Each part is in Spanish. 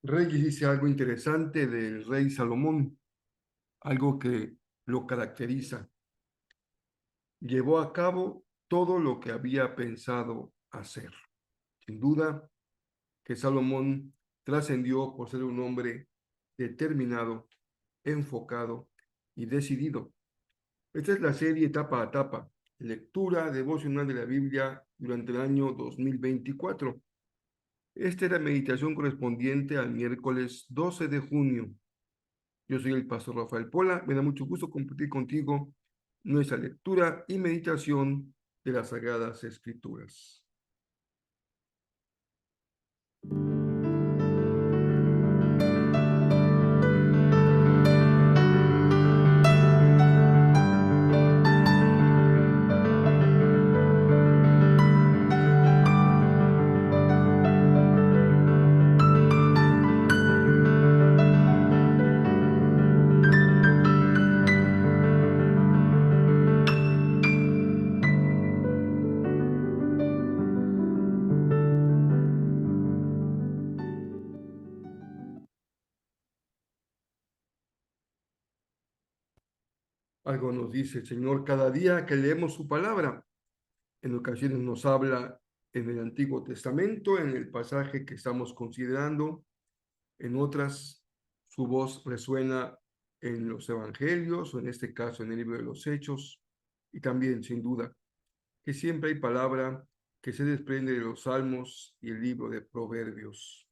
Reyes dice algo interesante del rey Salomón, algo que lo caracteriza. Llevó a cabo todo lo que había pensado hacer. Sin duda que Salomón trascendió por ser un hombre determinado, enfocado y decidido. Esta es la serie etapa a etapa, lectura devocional de la Biblia durante el año 2024. Esta es la meditación correspondiente al miércoles 12 de junio. Yo soy el pastor Rafael Pola. Me da mucho gusto compartir contigo nuestra lectura y meditación de las Sagradas Escrituras. Algo nos dice el Señor cada día que leemos su palabra. En ocasiones nos habla en el Antiguo Testamento, en el pasaje que estamos considerando. En otras, su voz resuena en los Evangelios, o en este caso en el libro de los Hechos, y también, sin duda, que siempre hay palabra que se desprende de los Salmos y el libro de Proverbios.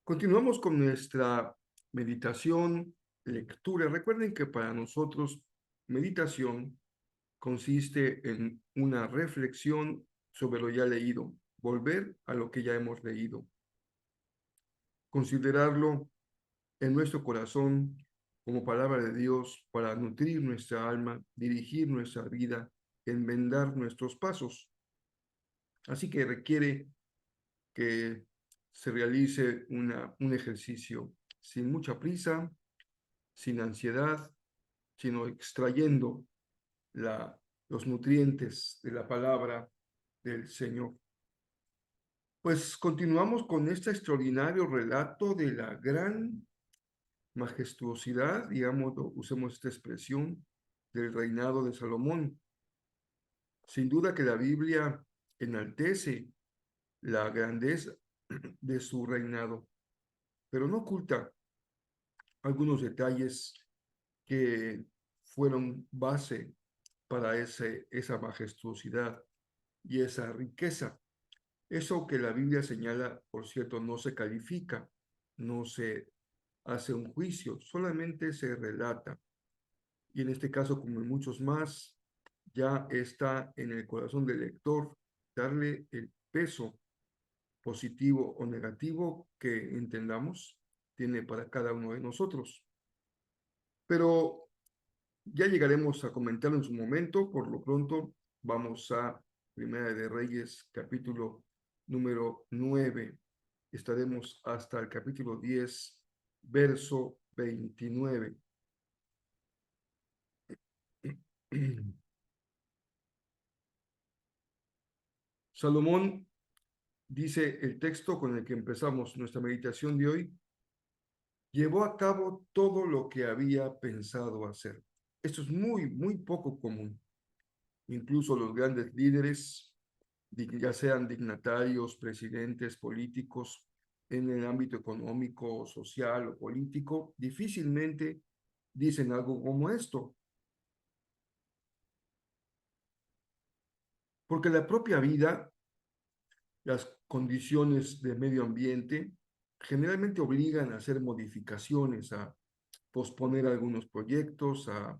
Continuamos con nuestra meditación, lectura. Recuerden que para nosotros meditación consiste en una reflexión sobre lo ya leído, volver a lo que ya hemos leído, considerarlo en nuestro corazón como palabra de Dios para nutrir nuestra alma, dirigir nuestra vida, enmendar nuestros pasos. Así que requiere que se realice un ejercicio sin mucha prisa, sin ansiedad, sino extrayendo los nutrientes de la palabra del Señor. Pues continuamos con este extraordinario relato de la gran majestuosidad, digamos, usemos esta expresión, del reinado de Salomón. Sin duda que la Biblia enaltece la grandeza de su reinado, pero no oculta algunos detalles que fueron base para esa majestuosidad y esa riqueza. Eso que la Biblia señala, por cierto, no se califica, no se hace un juicio, solamente se relata. Y en este caso, como en muchos más, ya está en el corazón del lector darle el peso positivo o negativo que entendamos tiene para cada uno de nosotros. Pero ya llegaremos a comentarlo en su momento. Por lo pronto, vamos a Primera de Reyes, capítulo número 9. Estaremos hasta el capítulo 10, verso 29. Salomón, dice el texto con el que empezamos nuestra meditación de hoy, llevó a cabo todo lo que había pensado hacer. Esto es muy, muy poco común. Incluso los grandes líderes, ya sean dignatarios, presidentes, políticos, en el ámbito económico, social o político, difícilmente dicen algo como esto. Porque la propia vida, las condiciones de medio ambiente, generalmente obligan a hacer modificaciones, a posponer algunos proyectos, a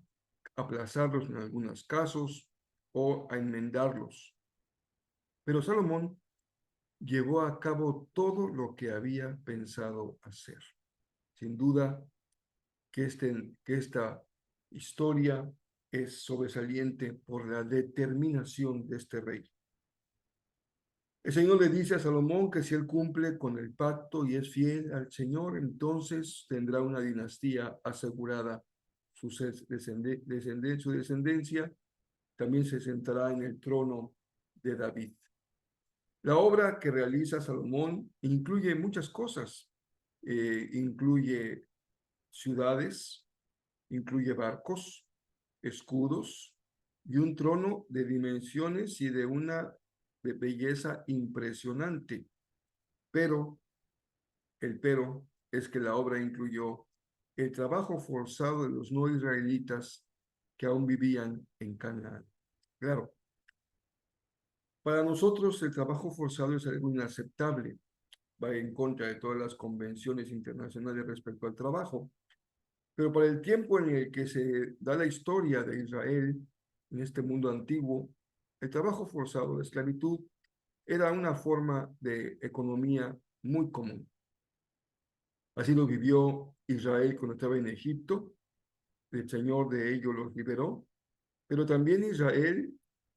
aplazarlos en algunos casos o a enmendarlos. Pero Salomón llevó a cabo todo lo que había pensado hacer. Sin duda que esta historia es sobresaliente por la determinación de este rey. El Señor le dice a Salomón que si él cumple con el pacto y es fiel al Señor, entonces tendrá una dinastía asegurada. Su descendencia también se sentará en el trono de David. La obra que realiza Salomón incluye muchas cosas. Incluye ciudades, incluye barcos, escudos y un trono de dimensiones y de una de belleza impresionante. Pero el pero es que la obra incluyó el trabajo forzado de los no israelitas que aún vivían en Canaán. Claro, para nosotros el trabajo forzado es algo inaceptable, va en contra de todas las convenciones internacionales respecto al trabajo, pero para el tiempo en el que se da la historia de Israel en este mundo antiguo, el trabajo forzado, la esclavitud, era una forma de economía muy común. Así lo vivió Israel cuando estaba en Egipto, el Señor de ellos los liberó, pero también Israel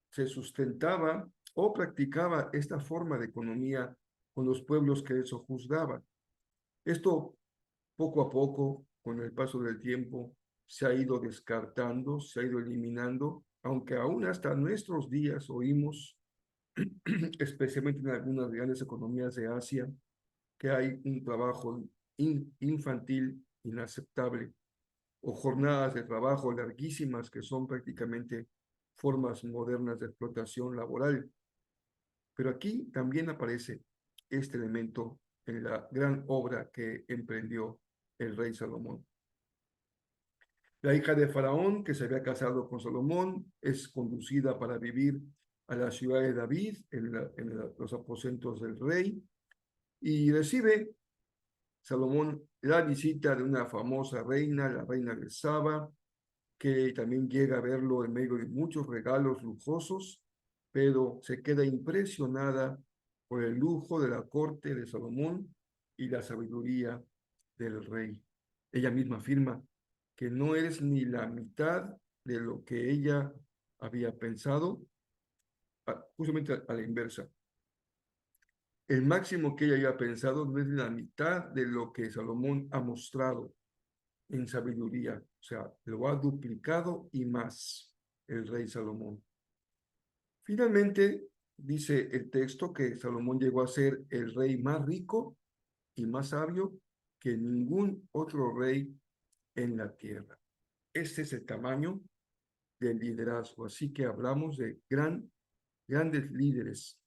se sustentaba o practicaba esta forma de economía con los pueblos que eso juzgaba. Esto poco a poco, con el paso del tiempo, se ha ido descartando, se ha ido eliminando, aunque aún hasta nuestros días oímos, especialmente en algunas grandes economías de Asia, que hay un trabajo infantil inaceptable o jornadas de trabajo larguísimas que son prácticamente formas modernas de explotación laboral. Pero aquí también aparece este elemento en la gran obra que emprendió el rey Salomón. La hija de Faraón, que se había casado con Salomón, es conducida para vivir a la ciudad de David, los aposentos del rey, y recibe Salomón la visita de una famosa reina, la reina de Saba, que también llega a verlo en medio de muchos regalos lujosos, pero se queda impresionada por el lujo de la corte de Salomón y la sabiduría del rey. Ella misma afirma que no es ni la mitad de lo que ella había pensado, justamente a la inversa. El máximo que ella había pensado no es la mitad de lo que Salomón ha mostrado en sabiduría, o sea, lo ha duplicado y más el rey Salomón. Finalmente, dice el texto que Salomón llegó a ser el rey más rico y más sabio que ningún otro rey en la tierra. Este es el tamaño del liderazgo, así que hablamos de grandes líderes.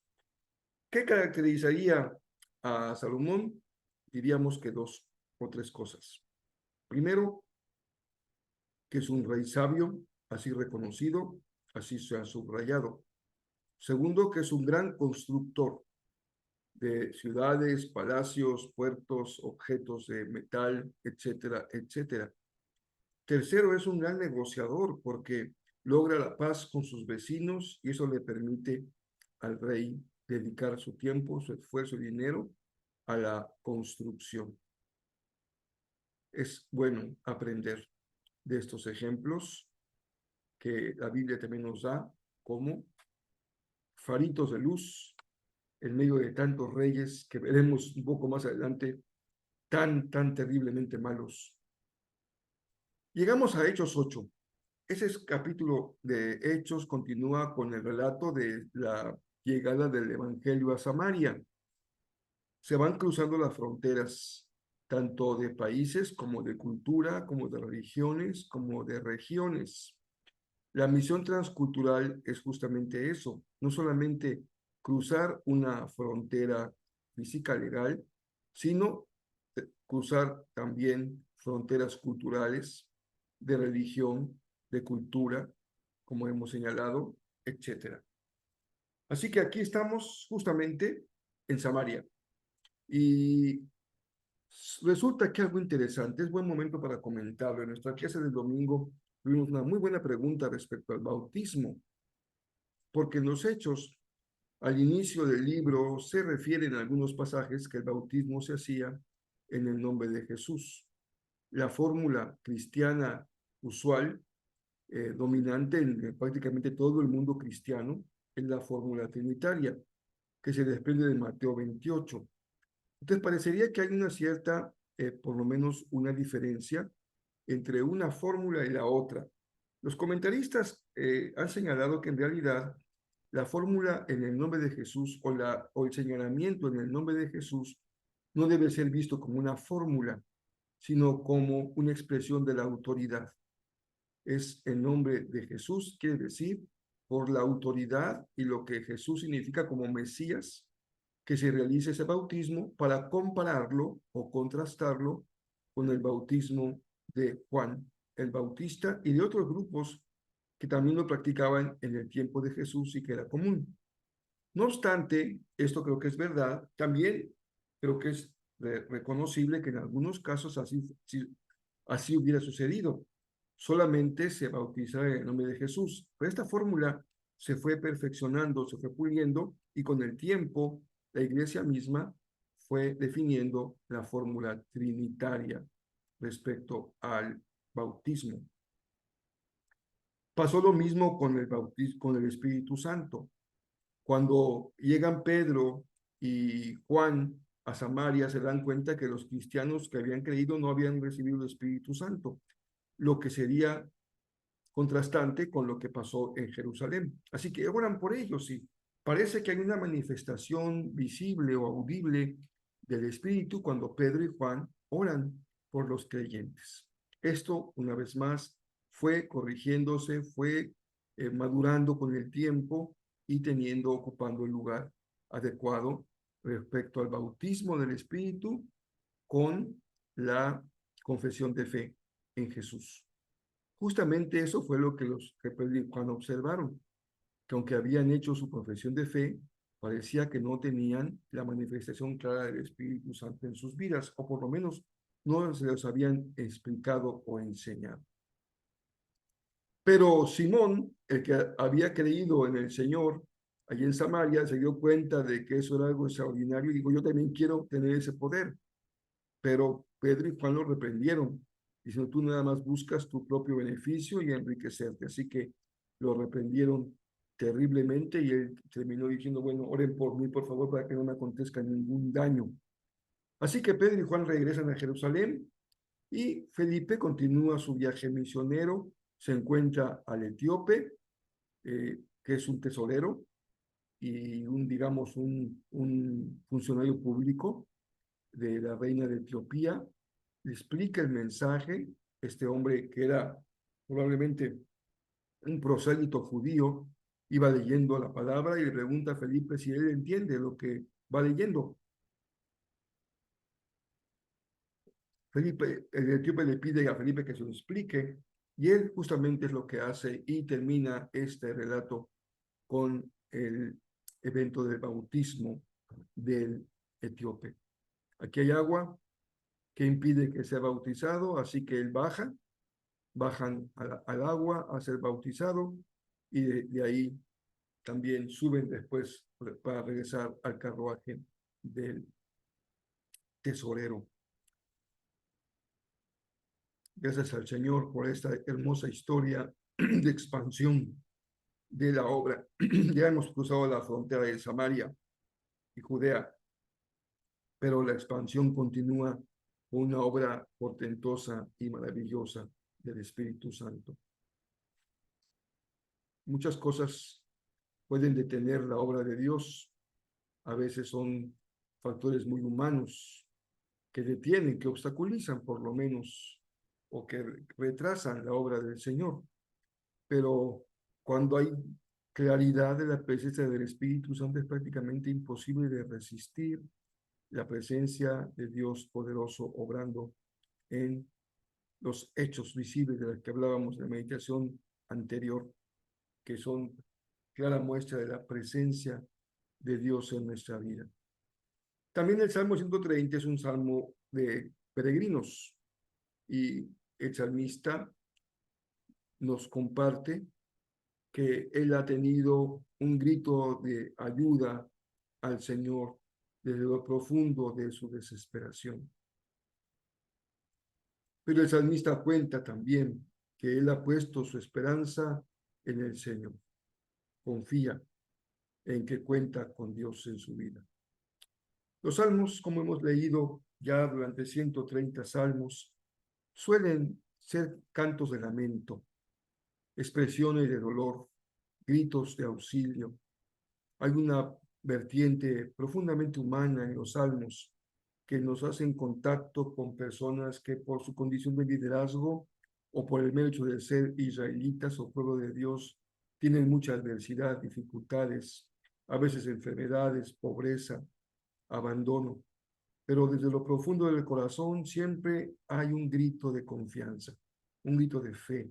¿Qué caracterizaría a Salomón? Diríamos que dos o tres cosas. Primero, que es un rey sabio, así reconocido, así se ha subrayado. Segundo, que es un gran constructor de ciudades, palacios, puertos, objetos de metal, etcétera, etcétera. Tercero, es un gran negociador porque logra la paz con sus vecinos y eso le permite al rey dedicar su tiempo, su esfuerzo y dinero a la construcción. Es bueno aprender de estos ejemplos que la Biblia también nos da como faritos de luz en medio de tantos reyes que veremos un poco más adelante tan terriblemente malos. Llegamos a Hechos 8. Ese capítulo de Hechos continúa con el relato de la llegada del Evangelio a Samaria. Se van cruzando las fronteras, tanto de países como de cultura, como de religiones, como de regiones. La misión transcultural es justamente eso, no solamente cruzar una frontera física legal, sino cruzar también fronteras culturales, de religión, de cultura, como hemos señalado, etcétera. Así que aquí estamos justamente en Samaria. Y resulta que algo interesante, es buen momento para comentarlo. En nuestra clase del domingo tuvimos una muy buena pregunta respecto al bautismo, porque en los Hechos, al inicio del libro, se refieren en algunos pasajes que el bautismo se hacía en el nombre de Jesús. La fórmula cristiana usual, dominante en prácticamente todo el mundo cristiano, es la fórmula trinitaria, que se desprende de Mateo 28. Entonces, parecería que hay una cierta, por lo menos una diferencia entre una fórmula y la otra. Los comentaristas han señalado que en realidad la fórmula en el nombre de Jesús o el señalamiento en el nombre de Jesús no debe ser visto como una fórmula, sino como una expresión de la autoridad. Es el nombre de Jesús, quiere decir, por la autoridad y lo que Jesús significa como Mesías, que se realice ese bautismo para compararlo o contrastarlo con el bautismo de Juan el Bautista y de otros grupos que también lo practicaban en el tiempo de Jesús y que era común. No obstante, esto creo que es verdad, también creo que es reconocible que en algunos casos así hubiera sucedido. Solamente se bautiza en el nombre de Jesús. Pero esta fórmula se fue perfeccionando, se fue puliendo y con el tiempo la iglesia misma fue definiendo la fórmula trinitaria respecto al bautismo. Pasó lo mismo con el bautismo, con el Espíritu Santo. Cuando llegan Pedro y Juan a Samaria, se dan cuenta que los cristianos que habían creído no habían recibido el Espíritu Santo, lo que sería contrastante con lo que pasó en Jerusalén. Así que oran por ellos y parece que hay una manifestación visible o audible del Espíritu cuando Pedro y Juan oran por los creyentes. Esto, una vez más, fue corrigiéndose, fue madurando con el tiempo y ocupando el lugar adecuado respecto al bautismo del Espíritu con la confesión de fe en Jesús. Justamente eso fue lo que los que cuando observaron, que aunque habían hecho su profesión de fe, parecía que no tenían la manifestación clara del Espíritu Santo en sus vidas, o por lo menos no se los habían explicado o enseñado. Pero Simón, el que había creído en el Señor, allí en Samaria, se dio cuenta de que eso era algo extraordinario y dijo, yo también quiero tener ese poder. Pero Pedro y Juan lo reprendieron, diciendo, tú nada más buscas tu propio beneficio y enriquecerte. Así que lo reprendieron terriblemente y él terminó diciendo, bueno, oren por mí, por favor, para que no me acontezca ningún daño. Así que Pedro y Juan regresan a Jerusalén y Felipe continúa su viaje misionero, se encuentra al etíope, que es un tesorero y digamos, un funcionario público de la reina de Etiopía, le explica el mensaje, este hombre que era probablemente un prosélito judío, iba leyendo la palabra y le pregunta a Felipe si él entiende lo que va leyendo. Felipe, el etíope le pide a Felipe que se lo explique y él justamente es lo que hace y termina este relato con el evento del bautismo del etíope. Aquí hay agua que impide que sea bautizado, así que él bajan al agua a ser bautizado y de ahí también suben después para regresar al carruaje del tesorero. Gracias al Señor por esta hermosa historia de expansión de la obra. Ya hemos cruzado la frontera de Samaria y Judea, pero la expansión continúa con una obra portentosa y maravillosa del Espíritu Santo. Muchas cosas pueden detener la obra de Dios. A veces son factores muy humanos que detienen, que obstaculizan por lo menos, o que retrasan la obra del Señor. Pero cuando hay claridad de la presencia del Espíritu Santo, es prácticamente imposible de resistir la presencia de Dios poderoso obrando en los hechos visibles de los que hablábamos en la meditación anterior, que son clara muestra de la presencia de Dios en nuestra vida. También el Salmo 130 es un salmo de peregrinos y el salmista nos comparte que él ha tenido un grito de ayuda al Señor desde lo profundo de su desesperación. Pero el salmista cuenta también que él ha puesto su esperanza en el Señor. Confía en que cuenta con Dios en su vida. Los salmos, como hemos leído ya durante 130 salmos, suelen ser cantos de lamento, expresiones de dolor, gritos de auxilio. Hay una vertiente profundamente humana en los salmos que nos hacen contacto con personas que por su condición de liderazgo o por el mero hecho de ser israelitas o pueblo de Dios tienen mucha adversidad, dificultades, a veces enfermedades, pobreza, abandono. Pero desde lo profundo del corazón siempre hay un grito de confianza, un grito de fe,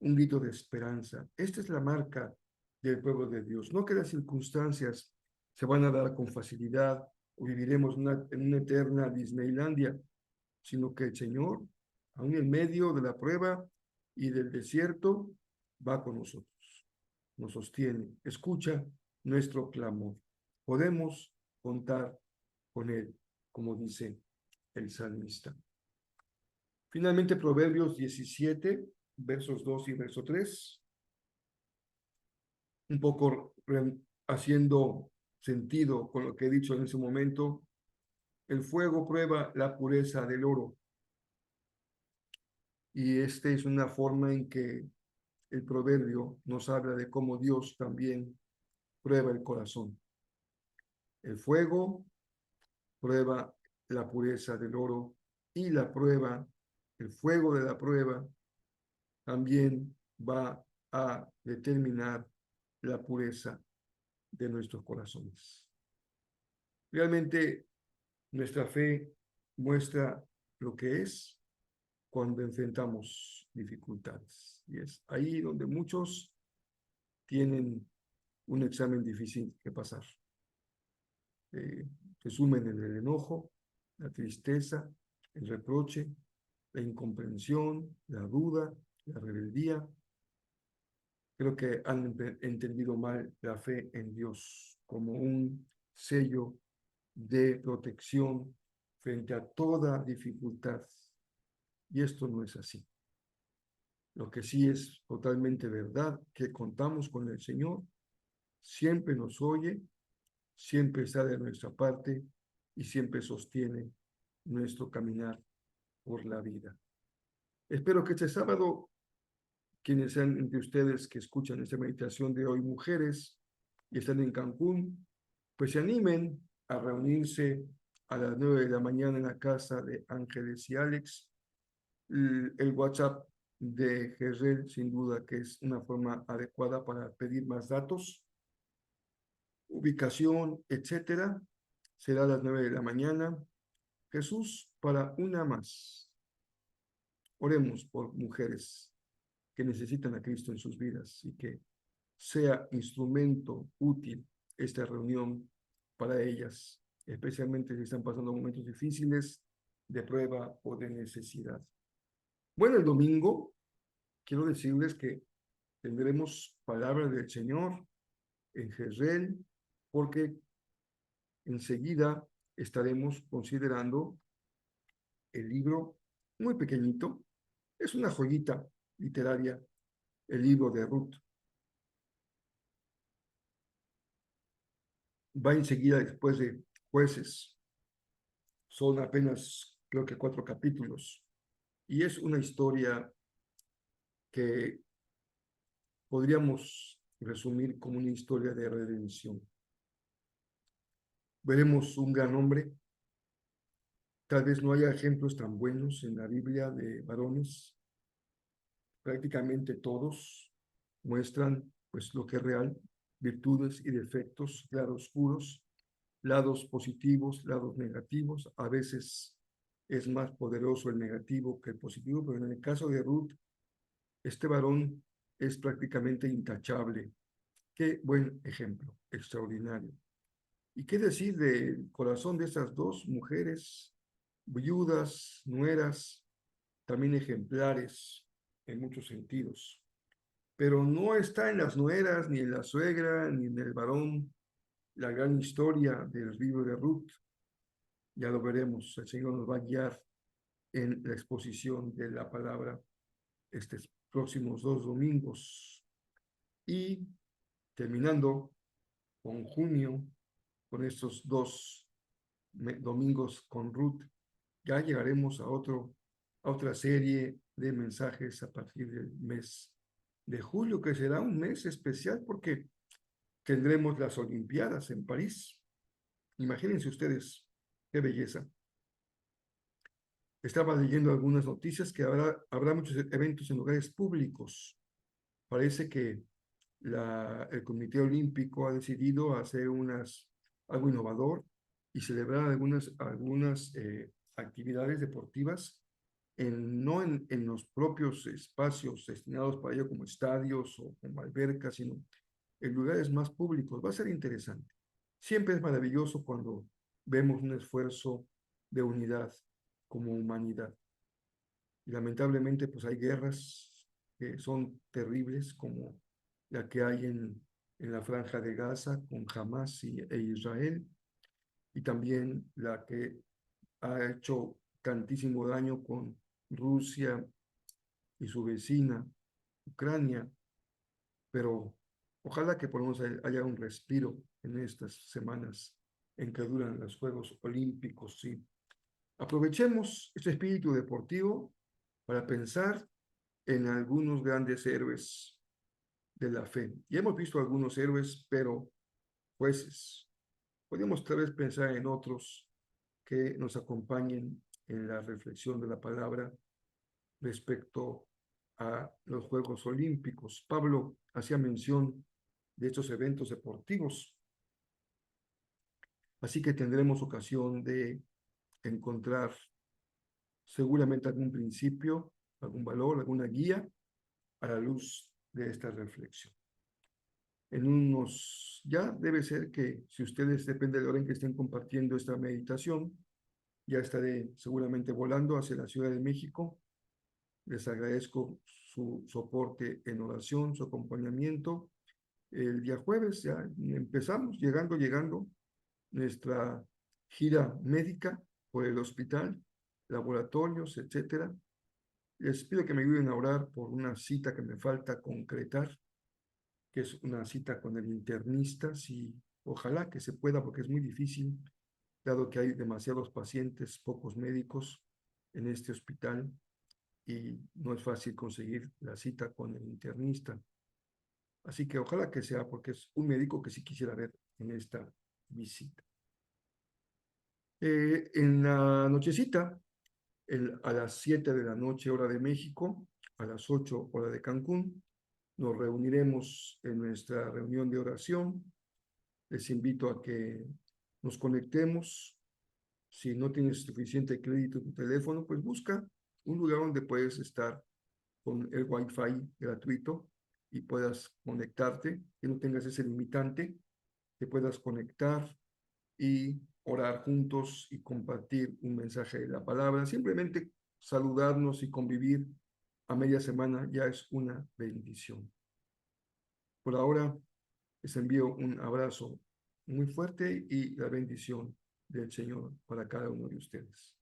un grito de esperanza. Esta es la marca del pueblo de Dios. No que las circunstancias se van a dar con facilidad o viviremos en una eterna Disneylandia, sino que el Señor, aún en medio de la prueba y del desierto, va con nosotros, nos sostiene, escucha nuestro clamor. Podemos contar con Él, como dice el salmista. Finalmente, Proverbios 17, versos 2 y verso 3, un poco haciendo sentido con lo que he dicho en ese momento. El fuego prueba la pureza del oro. Y esta es una forma en que el proverbio nos habla de cómo Dios también prueba el corazón. El fuego prueba la pureza del oro y la prueba, el fuego de la prueba también va a determinar la pureza de nuestros corazones. Realmente nuestra fe muestra lo que es cuando enfrentamos dificultades. Y es ahí donde muchos tienen un examen difícil que pasar. Se sumen en el enojo, la tristeza, el reproche, la incomprensión, la duda, la rebeldía. Creo que han entendido mal la fe en Dios como un sello de protección frente a toda dificultad. Y esto no es así. Lo que sí es totalmente verdad, que contamos con el Señor, siempre nos oye, siempre está de nuestra parte y siempre sostiene nuestro caminar por la vida. Espero que este sábado, quienes sean entre ustedes que escuchan esta meditación de hoy, mujeres, y están en Cancún, pues se animen a reunirse a las 9 de la mañana en la casa de Ángeles y Alex. El WhatsApp de Jezreel, sin duda que es una forma adecuada para pedir más datos, ubicación, etcétera. Será a las 9 de la mañana. Jesús para una más. Oremos por mujeres que necesitan a Cristo en sus vidas y que sea instrumento útil esta reunión para ellas, especialmente si están pasando momentos difíciles de prueba o de necesidad. Bueno, el domingo quiero decirles que tendremos palabra del Señor en Jezreel, porque enseguida estaremos considerando el libro muy pequeñito, es una joyita literaria, el libro de Ruth. Va enseguida después de Jueces, son apenas creo que 4 capítulos, y es una historia que podríamos resumir como una historia de redención. Veremos un gran hombre. Tal vez no haya ejemplos tan buenos en la Biblia de varones. Prácticamente todos muestran pues lo que es real, virtudes y defectos, claroscuros, lados positivos, lados negativos. A veces es más poderoso el negativo que el positivo, pero en el caso de Ruth, este varón es prácticamente intachable. Qué buen ejemplo, extraordinario. ¿Y qué decir del corazón de esas dos mujeres, viudas, nueras, también ejemplares en muchos sentidos? pero no está en las nueras, ni en la suegra, ni en el varón, la gran historia del libro de Ruth. Ya lo veremos, el Señor nos va a guiar en la exposición de la palabra estos próximos 2 domingos. Y terminando con junio, con estos 2 domingos con Ruth, ya llegaremos a otra serie de mensajes a partir del mes de julio, que será un mes especial porque tendremos las Olimpiadas en París. Imagínense ustedes, qué belleza. Estaba leyendo algunas noticias que habrá muchos eventos en lugares públicos. Parece que el Comité Olímpico ha decidido hacer algo innovador y celebrar algunas actividades deportivas no en los propios espacios destinados para ello, como estadios o como albercas, sino en lugares más públicos. Va a ser interesante. Siempre es maravilloso cuando vemos un esfuerzo de unidad como humanidad. Y lamentablemente, pues hay guerras que son terribles, como la que hay en la Franja de Gaza con Hamas e Israel, y también la que ha hecho tantísimo daño con Rusia y su vecina, Ucrania, pero ojalá que por lo menos haya un respiro en estas semanas en que duran los Juegos Olímpicos. Sí. Aprovechemos este espíritu deportivo para pensar en algunos grandes héroes de la fe. Ya hemos visto algunos héroes, pero jueces. Podemos tal vez pensar en otros que nos acompañen en la reflexión de la palabra respecto a los Juegos Olímpicos. Pablo hacía mención de estos eventos deportivos, así que tendremos ocasión de encontrar seguramente algún principio, algún valor, alguna guía a la luz de esta reflexión. Ya debe ser que si ustedes, depende de la hora en que estén compartiendo esta meditación, ya estaré seguramente volando hacia la Ciudad de México. Les agradezco su soporte en oración, su acompañamiento. El día jueves ya empezamos, llegando nuestra gira médica por el hospital, laboratorios, etcétera. Les pido que me ayuden a orar por una cita que me falta concretar, que es una cita con el internista, si ojalá que se pueda, porque es muy difícil, dado que hay demasiados pacientes, pocos médicos en este hospital y no es fácil conseguir la cita con el internista. Así que ojalá que sea, porque es un médico que sí quisiera ver en esta visita. En la nochecita, a las 7 de la noche, hora de México, a las 8, hora de Cancún, nos reuniremos en nuestra reunión de oración. Les invito a que nos conectemos. Si no tienes suficiente crédito en tu teléfono, pues busca un lugar donde puedes estar con el Wi-Fi gratuito y puedas conectarte, que no tengas ese limitante, que puedas conectar y orar juntos y compartir un mensaje de la palabra. Simplemente saludarnos y convivir a media semana ya es una bendición. Por ahora, les envío un abrazo muy fuerte y la bendición del Señor para cada uno de ustedes.